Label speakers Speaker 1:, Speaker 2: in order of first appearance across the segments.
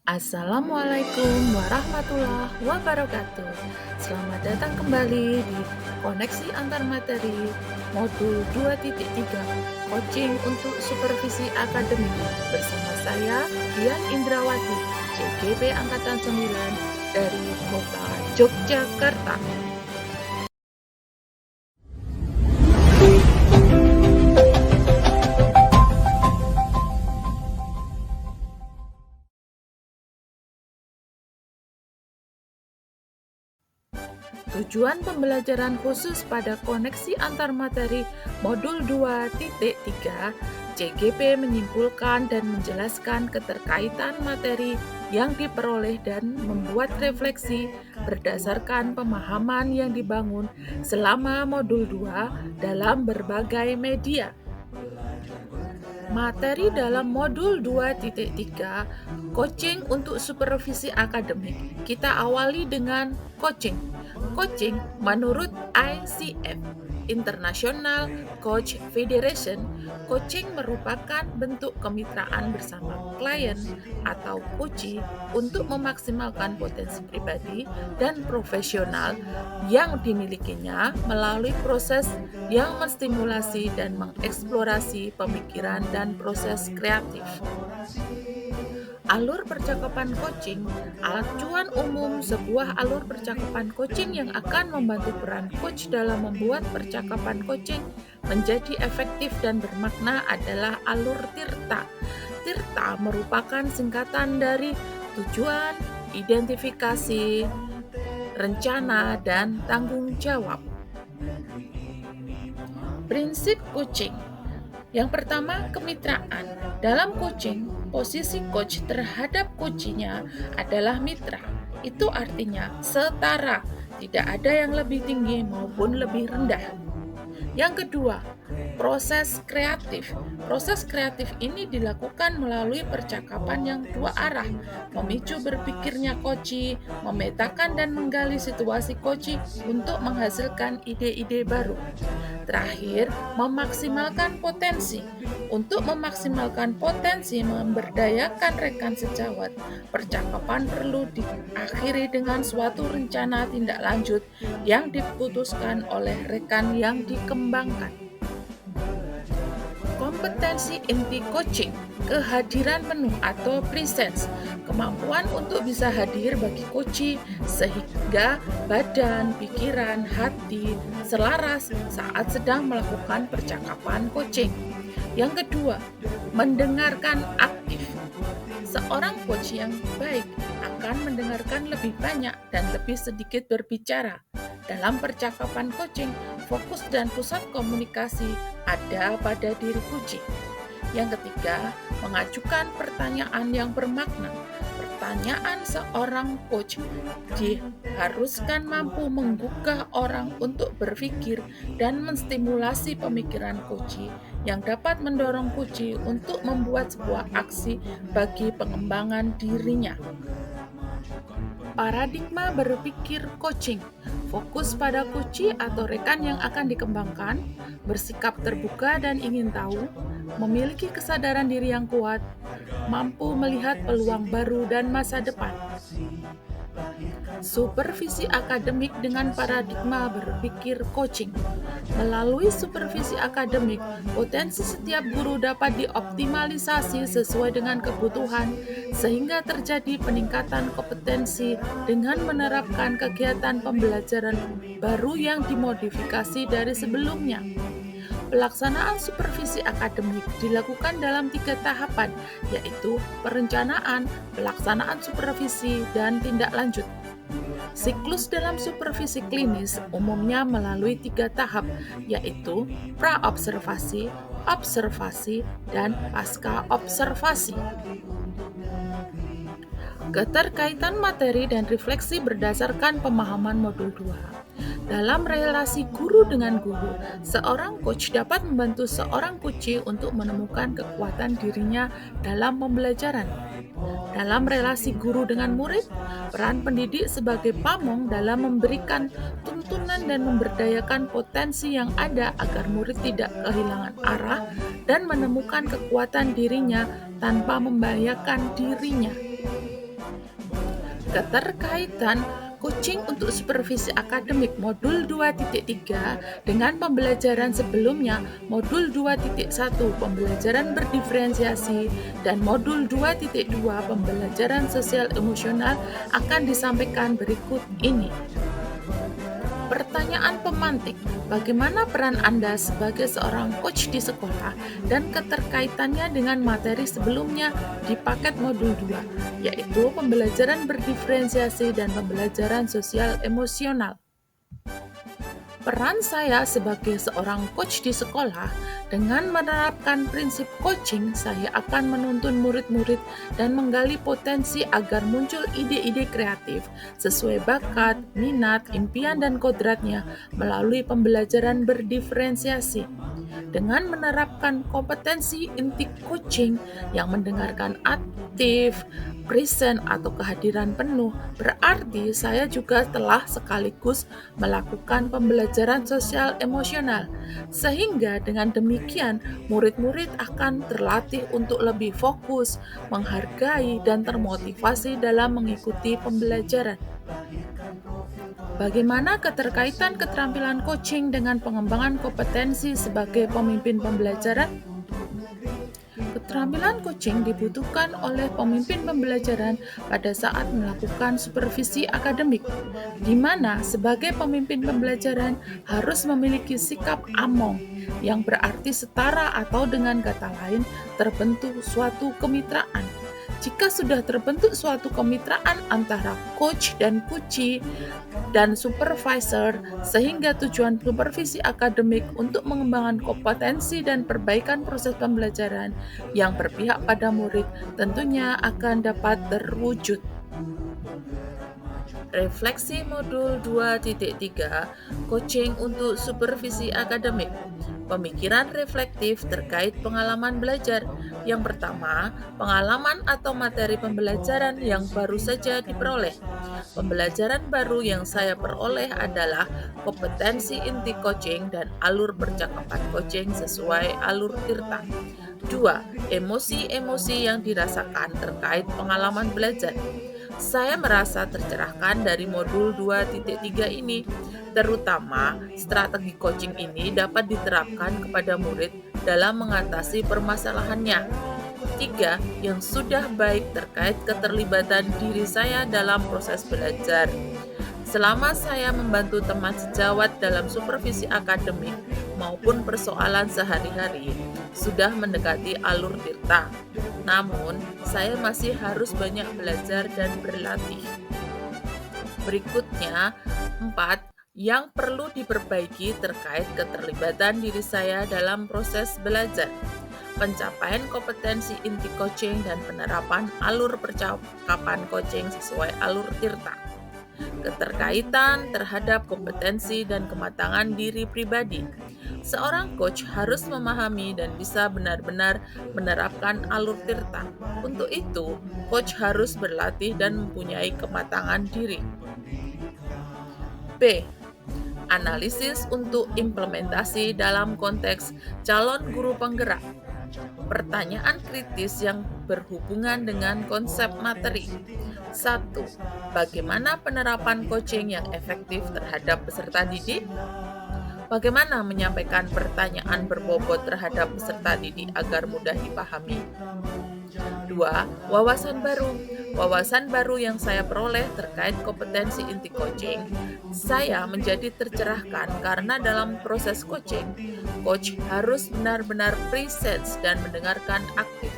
Speaker 1: Assalamualaikum warahmatullahi wabarakatuh. Selamat datang kembali di Koneksi Antar Materi Modul 2.3 Coaching untuk Supervisi Akademik bersama saya Dian Indrawati, CGP Angkatan 9 dari Kota Yogyakarta. Tujuan pembelajaran khusus pada koneksi antar materi Modul 2.3 CGP menyimpulkan dan menjelaskan keterkaitan materi yang diperoleh dan membuat refleksi berdasarkan pemahaman yang dibangun selama Modul 2 dalam berbagai media. Materi dalam Modul 2.3 Coaching untuk Supervisi Akademik. Kita awali dengan coaching. Coaching menurut ICF, International Coach Federation, coaching merupakan bentuk kemitraan bersama klien atau coachee untuk memaksimalkan potensi pribadi dan profesional yang dimilikinya melalui proses yang menstimulasi dan mengeksplorasi pemikiran dan proses kreatif. Alur percakapan coaching, acuan umum sebuah alur percakapan coaching yang akan membantu peran coach dalam membuat percakapan coaching menjadi efektif dan bermakna adalah alur TIRTA. TIRTA merupakan singkatan dari tujuan, identifikasi, rencana, dan tanggung jawab. Prinsip coaching. Yang pertama, kemitraan. Dalam coaching, posisi coach terhadap coachee-nya adalah mitra. Itu artinya setara, tidak ada yang lebih tinggi maupun lebih rendah. Yang kedua, proses kreatif. Proses kreatif ini dilakukan melalui percakapan yang dua arah, memicu berpikirnya coachee, memetakan dan menggali situasi coachee untuk menghasilkan ide-ide baru. Terakhir, memaksimalkan potensi. Untuk memaksimalkan potensi memberdayakan rekan sejawat, percakapan perlu diakhiri dengan suatu rencana tindak lanjut yang diputuskan oleh rekan yang dikembangkan. Kompetensi inti coaching, kehadiran penuh atau presence, kemampuan untuk bisa hadir bagi coachee sehingga badan, pikiran, hati selaras saat sedang melakukan percakapan coaching. Yang kedua, mendengarkan aktif. Seorang coach yang baik akan mendengarkan lebih banyak dan lebih sedikit berbicara. Dalam percakapan coaching, fokus dan pusat komunikasi ada pada diri coachee. Yang ketiga, mengajukan pertanyaan yang bermakna. Pertanyaan seorang coach diharuskan mampu menggugah orang untuk berpikir dan menstimulasi pemikiran coachee yang dapat mendorong coachee untuk membuat sebuah aksi bagi pengembangan dirinya. Paradigma berpikir coaching, fokus pada coachee atau rekan yang akan dikembangkan, bersikap terbuka dan ingin tahu, memiliki kesadaran diri yang kuat, mampu melihat peluang baru dan masa depan. Supervisi akademik dengan paradigma berpikir coaching. Melalui supervisi akademik, potensi setiap guru dapat dioptimalisasi sesuai dengan kebutuhan sehingga terjadi peningkatan kompetensi dengan menerapkan kegiatan pembelajaran baru yang dimodifikasi dari sebelumnya. Pelaksanaan supervisi akademik dilakukan dalam 3 tahapan, yaitu perencanaan, pelaksanaan supervisi, dan tindak lanjut. Siklus dalam supervisi klinis umumnya melalui 3 tahap, yaitu pra-observasi, observasi, dan pasca-observasi. Keterkaitan materi dan refleksi berdasarkan pemahaman Modul 2. Dalam relasi guru dengan guru, seorang coach dapat membantu seorang coachee untuk menemukan kekuatan dirinya dalam pembelajaran. Dalam relasi guru dengan murid, peran pendidik sebagai pamong dalam memberikan tuntunan dan memberdayakan potensi yang ada agar murid tidak kehilangan arah dan menemukan kekuatan dirinya tanpa membahayakan dirinya. Keterkaitan coaching untuk supervisi akademik modul 2.3 dengan pembelajaran sebelumnya modul 2.1 pembelajaran berdiferensiasi dan modul 2.2 pembelajaran sosial emosional akan disampaikan berikut ini. Pertanyaan pemantik, bagaimana peran Anda sebagai seorang coach di sekolah dan keterkaitannya dengan materi sebelumnya di paket modul 2, yaitu pembelajaran berdiferensiasi dan pembelajaran sosial emosional. Peran saya sebagai seorang coach di sekolah, dengan menerapkan prinsip coaching, saya akan menuntun murid-murid dan menggali potensi agar muncul ide-ide kreatif sesuai bakat, minat, impian, dan kodratnya melalui pembelajaran berdiferensiasi. Dengan menerapkan kompetensi inti coaching yang mendengarkan aktif, present atau kehadiran penuh, berarti saya juga telah sekaligus melakukan pembelajaran sosial emosional. Sehingga dengan demikian, murid-murid akan terlatih untuk lebih fokus, menghargai, dan termotivasi dalam mengikuti pembelajaran. Bagaimana keterkaitan keterampilan coaching dengan pengembangan kompetensi sebagai pemimpin pembelajaran? Keterampilan coaching dibutuhkan oleh pemimpin pembelajaran pada saat melakukan supervisi akademik, di mana sebagai pemimpin pembelajaran harus memiliki sikap among, yang berarti setara atau dengan kata lain terbentuk suatu kemitraan. Jika sudah terbentuk suatu kemitraan antara coach dan kuci dan supervisor, sehingga tujuan supervisi akademik untuk mengembangkan kompetensi dan perbaikan proses pembelajaran yang berpihak pada murid tentunya akan dapat terwujud. Refleksi modul 2.3 Coaching untuk supervisi akademik. Pemikiran reflektif terkait pengalaman belajar. Yang pertama, pengalaman atau materi pembelajaran yang baru saja diperoleh. Pembelajaran baru yang saya peroleh adalah kompetensi inti coaching dan alur percakapan coaching sesuai alur Tirta. 2. Emosi-emosi yang dirasakan terkait pengalaman belajar. Saya merasa tercerahkan dari modul 2.3 ini, terutama strategi coaching ini dapat diterapkan kepada murid dalam mengatasi permasalahannya. 3. Yang sudah baik terkait keterlibatan diri saya dalam proses belajar. Selama saya membantu teman sejawat dalam supervisi akademik maupun persoalan sehari-hari, sudah mendekati alur Tirta. Namun, saya masih harus banyak belajar dan berlatih. Berikutnya, 4. Yang perlu diperbaiki terkait keterlibatan diri saya dalam proses belajar. Pencapaian kompetensi inti coaching dan penerapan alur percakapan coaching sesuai alur Tirta. Keterkaitan terhadap kompetensi dan kematangan diri pribadi. Seorang coach harus memahami dan bisa benar-benar menerapkan alur Tirta. Untuk itu, coach harus berlatih dan mempunyai kematangan diri. B. Analisis untuk implementasi dalam konteks calon guru penggerak. Pertanyaan kritis yang berhubungan dengan konsep materi. 1. Bagaimana penerapan coaching yang efektif terhadap peserta didik? Bagaimana menyampaikan pertanyaan berbobot terhadap peserta didik agar mudah dipahami? 2. Wawasan baru. Wawasan baru yang saya peroleh terkait kompetensi inti coaching, saya menjadi tercerahkan karena dalam proses coaching, coach harus benar-benar presence dan mendengarkan aktif.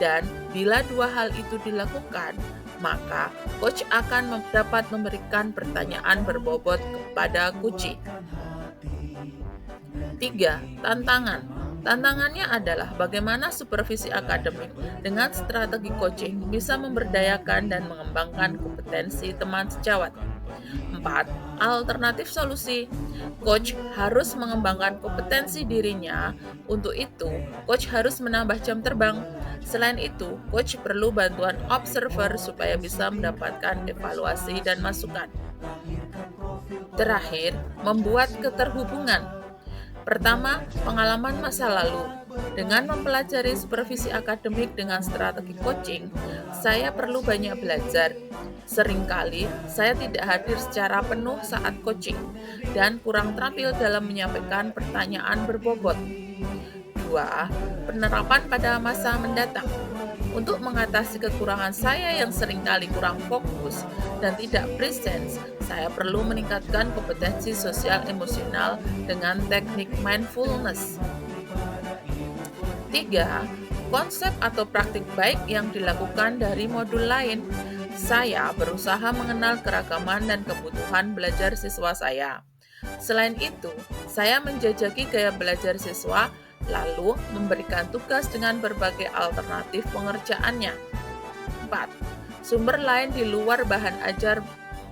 Speaker 1: Dan bila dua hal itu dilakukan, maka coach akan dapat memberikan pertanyaan berbobot kepada kuci. 3. Tantangan. Tantangannya adalah bagaimana supervisi akademik dengan strategi coaching bisa memberdayakan dan mengembangkan kompetensi teman sejawat. 4. Alternatif solusi. Coach harus mengembangkan kompetensi dirinya. Untuk itu, coach harus menambah jam terbang. Selain itu, coach perlu bantuan observer supaya bisa mendapatkan evaluasi dan masukan. Terakhir, membuat keterhubungan. Pertama, pengalaman masa lalu. Dengan mempelajari supervisi akademik dengan strategi coaching, saya perlu banyak belajar. Seringkali saya tidak hadir secara penuh saat coaching dan kurang terampil dalam menyampaikan pertanyaan berbobot. 2. Penerapan pada masa mendatang. Untuk mengatasi kekurangan saya yang seringkali kurang fokus dan tidak presence, saya perlu meningkatkan kompetensi sosial emosional dengan teknik mindfulness. 3. Konsep atau praktik baik yang dilakukan dari modul lain. Saya berusaha mengenal keragaman dan kebutuhan belajar siswa saya. Selain itu, saya menjajaki gaya belajar siswa, lalu memberikan tugas dengan berbagai alternatif pengerjaannya. 4. Sumber lain di luar bahan ajar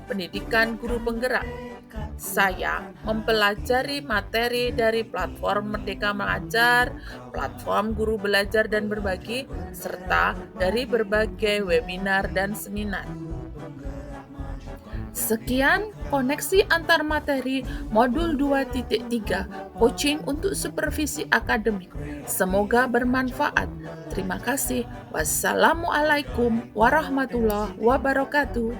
Speaker 1: pendidikan guru penggerak. Saya mempelajari materi dari platform Merdeka Mengajar, platform Guru Belajar dan Berbagi, serta dari berbagai webinar dan seminar. Sekian koneksi antar materi modul 2.3 coaching untuk supervisi akademik. Semoga bermanfaat. Terima kasih. Wassalamualaikum warahmatullahi wabarakatuh.